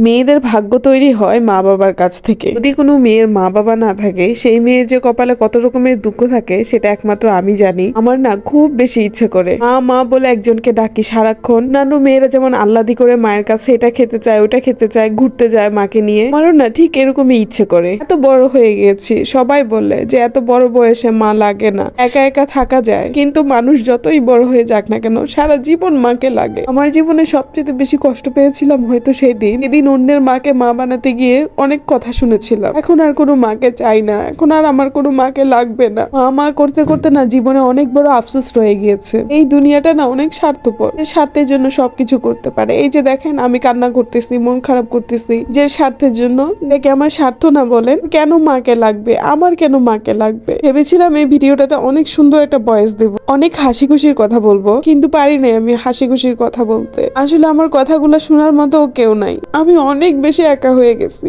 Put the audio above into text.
মেয়েদের ভাগ্য তৈরি হয় মা বাবার কাছ থেকে। যদি কোনো মেয়ের মা বাবা না থাকে, সেই মেয়ের যে কপালে কত রকমের দুঃখ থাকে সেটা একমাত্র আমি জানি। আমার না খুব বেশি ইচ্ছে করে মা মা বলে একজনকে ডাকি সারাক্ষণ। অন্যান্য মেয়েরা যেমন আল্লাদি করে মায়ের কাছে এটা খেতে চায়, ওটা খেতে চায়, ঘুরতে যায় মাকে নিয়ে, আমারও না ঠিক এরকমই ইচ্ছে করে। এত বড় হয়ে গিয়েছি, সবাই বলে যে এত বড় বয়সে মা লাগে না, একা একা থাকা যায়, কিন্তু মানুষ যতই বড় হয়ে যাক না কেন সারা জীবন মাকে লাগে। আমার জীবনে সবচেয়ে বেশি কষ্ট পেয়েছিলাম হয়তো সেদিন অন্যের মাকে মা বানাতে গিয়ে অনেক কথা শুনেছিলাম। এখন আর কোনো মাকে চাই না, এখন আর আমার কোনো মাকে লাগবে না। মা মা করতে করতে না জীবনে অনেক বড় আফসোস রয়ে গিয়েছে। এই দুনিয়াটা না অনেক স্বার্থপর, যে স্বার্থের জন্য সবকিছু করতে পারে। এই যে দেখেন আমি কান্না করতেছি, মন খারাপ করতেছি, যে স্বার্থের জন্য। দেখে আমার স্বার্থ না বলেন, কেন মাকে লাগবে, আমার কেন মাকে লাগবে। ভেবেছিলাম এই ভিডিওটাতে অনেক সুন্দর একটা ভয়েস দেব, অনেক হাসি খুশির কথা বলবো, কিন্তু পারি নাই আমি হাসি খুশির কথা বলতে। আসলে আমার কথাগুলো শোনার মতো কেউ নাই, আমি অনেক বেশি একা হয়ে গেছি।